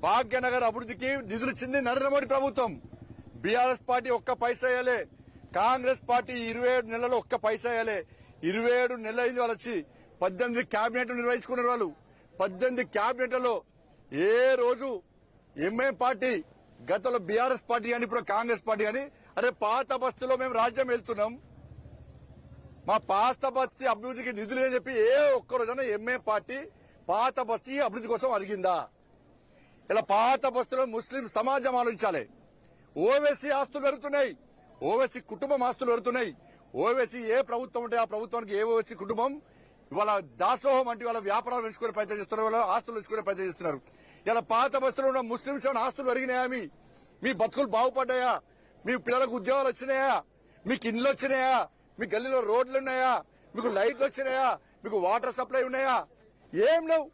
భాగ్యనగర్ అభివృద్ధికి నిధులు ఇచ్చింది నరేంద్ర మోడీ ప్రభుత్వం. బీఆర్ఎస్ పార్టీ ఒక్క పైసా వేయలే. కాంగ్రెస్ పార్టీ 27 నెలల్లో ఒక్క పైసా వేయలే. 27 నెలలు అయింది వాళ్ళు వచ్చి. 18 క్యాబినెట్లు నిర్వహించుకున్నారు వాళ్ళు. 18 క్యాబినెట్లలో ఏ రోజు ఎంఐఎం పార్టీ, గతంలో బీఆర్ఎస్ పార్టీ అని, ఇప్పుడు కాంగ్రెస్ పార్టీ అని, అరే పాత బస్తీలో మేము రాజ్యం వెళ్తున్నాం, మా పాత బస్తీ అభివృద్ధికి నిధులు అని చెప్పి ఏ ఒక్క రోజున ఎంఐఎం పార్టీ పాత బస్తీ అభివృద్ధి కోసం అడిగిందా? ఇలా పాత బస్తీలో ముస్లిం సమాజం ఆలోచించాలి. ఓవైసీ ఆస్తులు పెరుగుతున్నాయి, ఓవైసీ కుటుంబం ఆస్తులు పెరుగుతున్నాయి. ఓవైసీ ఏ ప్రభుత్వం ఉంటే ఆ ప్రభుత్వానికి ఏ ఓవైసీ కుటుంబం ఇవాళ దాసోహం అంటే వాళ్ళ వ్యాపారాలు పెంచుకునే ప్రయత్నం చేస్తున్నారు, వాళ్ళ ఆస్తులు పెంచుకునే ప్రయత్నం చేస్తున్నారు. ఇలా పాత బస్తీలో ఉన్న ముస్లింస్ ఏమైనా ఆస్తులు పెరిగినాయా? మీ బతుకులు బాగుపడ్డాయా? మీ పిల్లలకు ఉద్యోగాలు వచ్చినాయా? మీకు ఇండ్లు వచ్చినాయా? మీ గల్లీలో రోడ్లు ఉన్నాయా? మీకు లైట్లు వచ్చినాయా? మీకు వాటర్ సప్లై ఉన్నాయా? ఏం లేవు.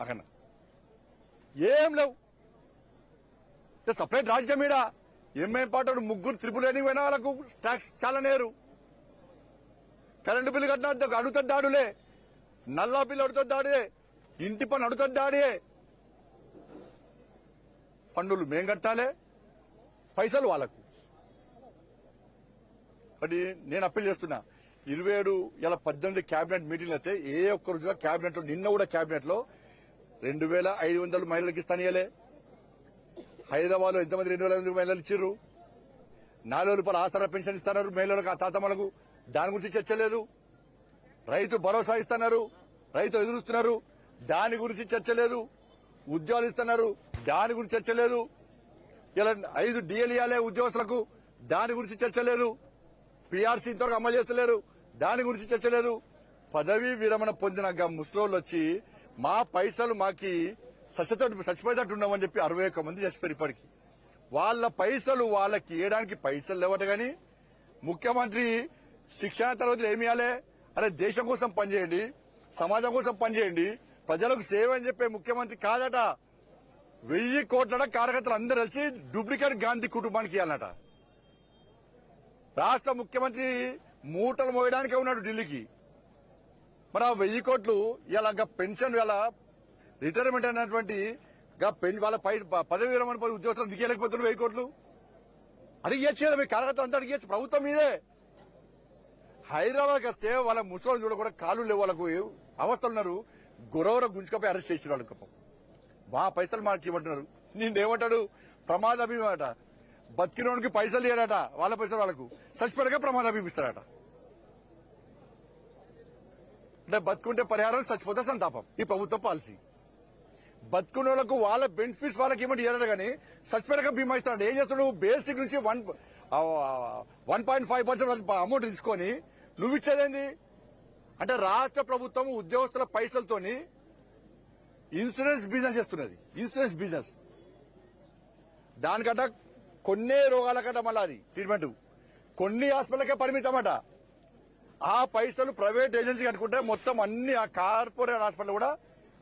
అక్కడ ఏం లేవు. సపరేట్ రాజ్యం మీద ఎంఐఎం పార్టీ ముగ్గురు త్రిపులేని పోయిన వాళ్ళకు ట్యాక్స్ చాలా నేరు. కరెంటు బిల్లు కట్టిన అడుగుతుంది దాడులే, నల్లా బిల్లు అడుగుతుంది దాడే, ఇంటి పని అడుగుతుంది దాడే. పన్నులు మేం కట్టాలే, పైసలు వాళ్ళకు. అది నేను అప్పీల్ చేస్తున్నా. 27 ఇలా 18 క్యాబినెట్ మీటింగ్లు అయితే ఏ ఒక్క రోజుగా క్యాబినెట్ లో, నిన్న కూడా క్యాబినెట్ లో 2500 మహిళలకు ఇస్తానియలే. హైదరాబాద్ లో ఎంతమంది 2500 మహిళలు ఇచ్చారు? 4 రూపాయల ఆసరా పెన్షన్ ఇస్తున్నారు మహిళలకు, ఆ తాతమ్మలకు. దాని గురించి చర్చ లేదు. రైతు భరోసా ఇస్తున్నారు, రైతు ఎదురుస్తున్నారు, దాని గురించి చర్చ లేదు. ఉద్యోగాలు ఇస్తున్నారు, దాని గురించి చర్చ లేదు. ఇలా 5 డిఎల్ ఇవ్వాలి ఉద్యోగస్తులకు, దాని గురించి చర్చ లేదు. పీఆర్సీ ఇంతవరకు అమలు చేస్తలేరు, దాని గురించి చర్చ లేదు. పదవీ విరమణ పొందిన ముస్లోళ్ళు వచ్చి మా పైసలు మాకి చచ్చిపోయేటట్టు ఉన్నామని చెప్పి 61 మంది చచ్చిపోయారు ఇప్పటికి. వాళ్ళ పైసలు వాళ్ళకి ఇవ్వడానికి పైసలు లేవట. గాని ముఖ్యమంత్రి శిక్షణ తరగతులు ఏమి ఇవ్వాలి? అరే దేశం కోసం పనిచేయండి, సమాజం కోసం పనిచేయండి, ప్రజలకు సేవ అని చెప్పే ముఖ్యమంత్రి కాదట. 1000 కోట్ల కార్యకర్తలు అందరూ కలిసి డూప్లికేట్ గాంధీ కుటుంబానికి ఇవ్వాలట. రాష్ట్ర ముఖ్యమంత్రి మూటలు మోయడానికే ఉన్నాడు ఢిల్లీకి. మరి ఆ 1000 కోట్లు ఇలా పెన్షన్, ఇలా రిటైర్మెంట్ అయినటువంటి వాళ్ళ పదవి విరమణ ఉద్యోగస్తులు దిగలేకపోతున్నారు. 1000 కోట్లు అడిగేచ్చు కదా, మీ కార్యకర్తలు అంతా అడిగేచ్చు. ప్రభుత్వం మీదే. హైదరాబాద్కి వస్తే వాళ్ళ ముసలి చూడ కూడా కాళ్ళు లేవు, వాళ్ళకు అవస్థలున్నారు. గొరవర గుంజుకపోయి అరెస్ట్ చేసిన వాళ్ళకి మా పైసలు మాకు ఇవ్వమంటున్నారు. నేనేమంటాడు? ప్రమాద బీమా అట. బతికినోనికి పైసలు ఇవ్వడట, వాళ్ళ పైసలు వాళ్ళకు. చచ్చిపోయాక ప్రమాద బీమా ఇస్తారట. అంటే బతుకుంటే పరిహారం, చచ్చిపోతే సంతాపం. ఈ ప్రభుత్వ పాలసీ. బతుకున్న వాళ్ళకు వాళ్ళ బెనిఫిట్స్ వాళ్ళకి ఏమంటే ఇవ్వడు, కానీ చచ్చిపోయాక బీమా ఇస్తాడు. ఏం చేస్తాడు? బేసిక్ నుంచి 1.5% అమౌంట్ తీసుకొని నువ్వు ఇచ్చేదేంది అంటే, రాష్ట్ర ప్రభుత్వం ఉద్యోగస్తుల పైసలతోని ఇన్సూరెన్స్ బిజినెస్ చేస్తున్నది. ఇన్సూరెన్స్ బిజినెస్ దానికంట కొన్ని రోగాలకంట మళ్ళీ అది ట్రీట్మెంట్ కొన్ని హాస్పిటల్కే పరిమితమట. ఆ పైసలు ప్రైవేట్ ఏజెన్సీ కట్టుకుంటే మొత్తం అన్ని ఆ కార్పొరేట్ హాస్పిటల్ కూడా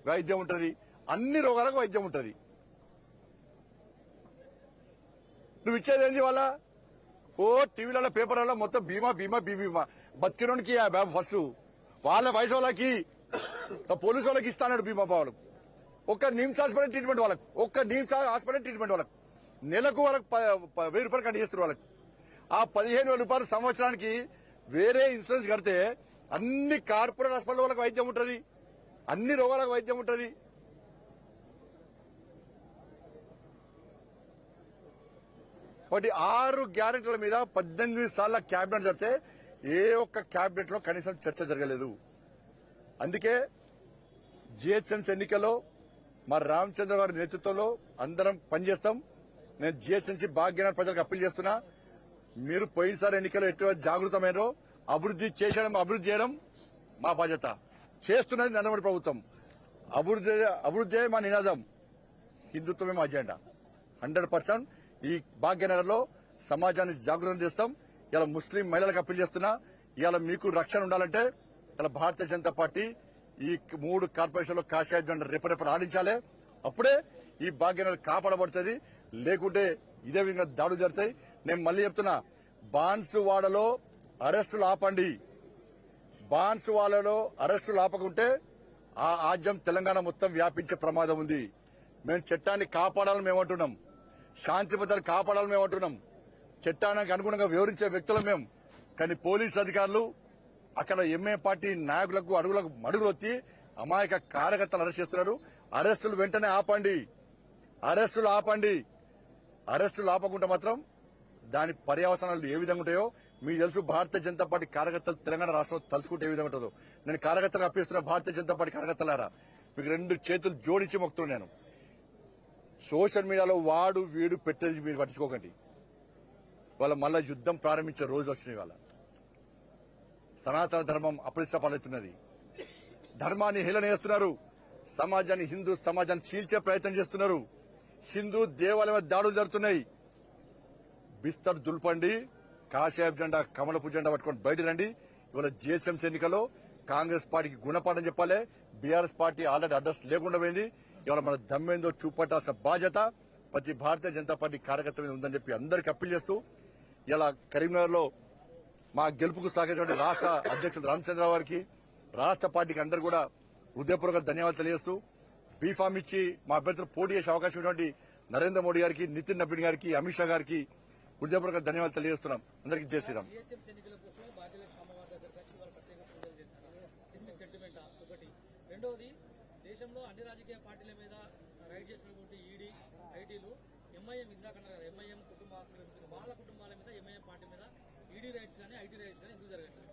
వైద్యం ఉంటుంది, అన్ని రోగాలకు వైద్యం ఉంటుంది. నువ్వు ఇచ్చేదేంది వాళ్ళ? ఓ టీవీలలో పేపర్లలో మొత్తం బీమా బీమా బీమా. బతికినోనికి ఫస్ట్ వాళ్ళ వయసు వాళ్ళకి, పోలీసు వాళ్ళకి ఇస్తాడు బీమా వాళ్ళకు. ఒక్క నిమ్స్ హాస్పిటల్ ట్రీట్మెంట్ వాళ్ళకు, ఒక్క నిమ్స్ హాస్పిటల్ ట్రీట్మెంట్ వాళ్ళకు నెలకు వాళ్ళకి 1000 రూపాయలు కట్ చేస్తారు వాళ్ళకి. ఆ 15,000 రూపాయలు సంవత్సరానికి వేరే ఇన్సూరెన్స్ కడితే అన్ని కార్పొరేట్ హాస్పిటల్ వాళ్ళకి వైద్యం ఉంటుంది, అన్ని రోగాలకు వైద్యం ఉంటుంది. కాబట్టి 6 గ్యారెంటీల మీద 18 సార్లు క్యాబినెట్ జరిగితే ఏ ఒక్క క్యాబినెట్ లో కనీసం చర్చ జరగలేదు. అందుకే జిహెచ్ఎంసీ ఎన్నికల్లో మా రామచంద్ర గారి నేతృత్వంలో అందరం పనిచేస్తాం. నేను జిహెచ్ఎంసీ భాగ్యనగర్ ప్రజలకు అప్పీల్ చేస్తున్నా. మీరు పోయినసారి ఎన్నికల్లో ఎటువంటి జాగృతమైనో అభివృద్ధి చేయడం మా బాధ్యత. చేస్తున్నది నరేంద్ర మోడీ ప్రభుత్వం. అభివృద్ధి మా నినాదం, హిందుత్వమే మా అజెండా. 100% ఈ భాగ్యనగర్ లో సమాజాన్ని జాగృతం చేస్తాం. ఇలా ముస్లిం మహిళలకు అప్పీల్ చేస్తున్నా. ఇలా మీకు రక్షణ ఉండాలంటే ఇలా భారతీయ జనతా పార్టీ ఈ 3 కార్పొరేషన్లో కాషాయ జెండా రేపరేపు ఆడించాలి. అప్పుడే ఈ భాగ్యనగర్ కాపాడబడుతుంది. లేకుంటే ఇదే విధంగా దాడులు జరుగుతాయి. నేను మళ్లీ చెప్తున్నా, బాన్సువాడలో అరెస్టులు ఆపండి. బాన్సువాడలో అరెస్టులు ఆపకుంటే ఆ ఆజ్యం తెలంగాణ మొత్తం వ్యాపించే ప్రమాదం ఉంది. మేము చట్టాన్ని కాపాడాలని మేమంటున్నాం, శాంతి భద్రతలు కాపాడాలని మేమంటున్నాం, చట్టానికి అనుగుణంగా వివరించే వ్యక్తులు మేము. కానీ పోలీసు అధికారులు అక్కడ ఎంఏ పార్టీ నాయకులకు అడుగులకు మడుగులు వచ్చి అమాయక కార్యకర్తలు అరెస్ట్ చేస్తున్నారు. అరెస్టులు వెంటనే ఆపండి, అరెస్టులు ఆపండి. అరెస్టులు ఆపకుండా మాత్రం దాని పర్యవసానాలు ఏ విధంగా ఉంటాయో మీకు తెలుసు. భారతీయ జనతా పార్టీ కార్యకర్తలు తెలంగాణ రాష్ట్రంలో తలుచుకుంటే ఏ విధంగా ఉంటుందో నేను కార్యకర్తలు అప్పిస్తున్న భారతీయ జనతా పార్టీ కార్యకర్తలారా మీకు 2 చేతులు జోడించి మొక్కుతున్నాను. నేను సోషల్ మీడియాలో వాడు వీడు పెట్టేది మీరు పట్టించుకోకండి. వాళ్ళ మళ్ళా యుద్దం ప్రారంభించే రోజు వచ్చినాయి. వాళ్ళ సనాతన ధర్మం అప్రతిష్ట పాలవుతున్నది. ధర్మాన్ని హేళన చేస్తున్నారు. సమాజాన్ని, హిందూ సమాజాన్ని చీల్చే ప్రయత్నం చేస్తున్నారు. హిందూ దేవాలయం దాడులు జరుగుతున్నాయి. బిస్తర్ దుల్పండి, కాషాయ జెండా కమలపు జెండా పట్టుకొని బయట రండి. ఇవాళ జిహెచ్ఎంసీ ఎన్నికల్లో కాంగ్రెస్ పార్టీకి గుణపాఠం చెప్పాలి. బీఆర్ఎస్ పార్టీ ఆల్రెడీ అడ్రస్ లేకుండా పోయింది. ఇవాళ మన దమ్మేందో చూపట్టాల్సిన బాధ్యత ప్రతి భారతీయ జనతా పార్టీ కార్యకర్త మీద ఉందని చెప్పి అందరికీ అప్పీల్ చేస్తూ ఇలా కరీంనగర్ లో మా గెలుపుకు సహకరించిన రాష్ట్ర అధ్యక్షుడు రామచంద్రరావు గారికి, రాష్ట్ర పార్టీకి అందరూ కూడా హృదయపూర్వక ధన్యవాదాలు తెలియజేస్తూ బీఫామ్ ఇచ్చి మా అభ్యర్థులు పోటీ చేసే అవకాశం ఉన్నటువంటి నరేంద్ర మోడీ గారికి, నితిన్ నబీన్ గారికి, అమిత్ షా గారికి హృదయపూర్వక ధన్యవాదాలు తెలియజేస్తున్నాం. అందరికీ జై శ్రీరామ్. రెండవది, దేశంలో అన్ని రాజకీయ పార్టీల మీద రైడ్ చేసినటువంటి ఈడీ, ఐటీలు ఎంఐఎం ఇందాకన్నారు కదా, ఎంఐఎం కుటుంబ వాళ్ళ కుటుంబాల మీద ఎంఐఎం పార్టీ మీద ఈడీ రైడ్స్ కానీ ఐటీ రైడ్స్ కానీ ఎందుకు జరగట్లేదు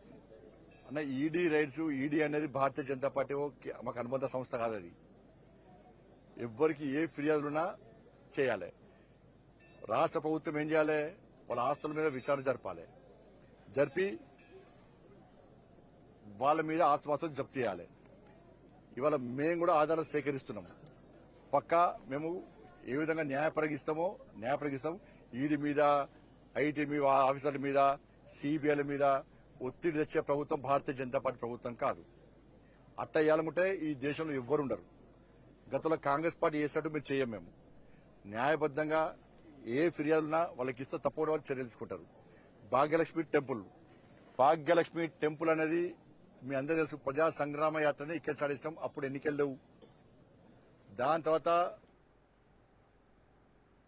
అన్న? ఈడీ రైడ్స్, ఈడీ అనేది భారతీయ జనతా పార్టీ మాకు అనుబంధ సంస్థ కాదు. అది ఎవ్వరికి ఏ ఫిర్యాదులున్నా చేయాలి. రాష్ట్ర ప్రభుత్వం ఏం చేయాలి? వాళ్ళ ఆస్తుల మీద విచారణ జరపాలి. జరిపి వాళ్ళ మీద ఆస్తులు జప్తు చేయాలి. ఇవాళ మేము కూడా ఆధారాలు సేకరిస్తున్నాం. పక్కా మేము ఏ విధంగా న్యాయపరిగిస్తాం. ఈడీ మీద, ఐటీ మీద, ఆఫీసర్ల మీద, సిబిఐల మీద ఒత్తిడి తెచ్చే ప్రభుత్వం భారతీయ జనతా పార్టీ ప్రభుత్వం కాదు. అట్ట ఇయ్యాలనుకుంటే ఈ దేశంలో ఎవ్వరుండరు. గతంలో కాంగ్రెస్ పార్టీ చేసినట్టు మేము చేయం. మేము న్యాయబద్దంగా ఏ ఫిర్యాదులున్నా వాళ్ళకి ఇస్తే తప్పుడు వాళ్ళు చర్యలు తీసుకుంటారు. భాగ్యలక్ష్మి టెంపుల్ అనేది మీ అందరూ తెలుసు. ప్రజా సంగ్రామ యాత్రని ఇక్కడ సాధిస్తాం. అప్పుడు ఎన్నికలు లేవు. దాని తర్వాత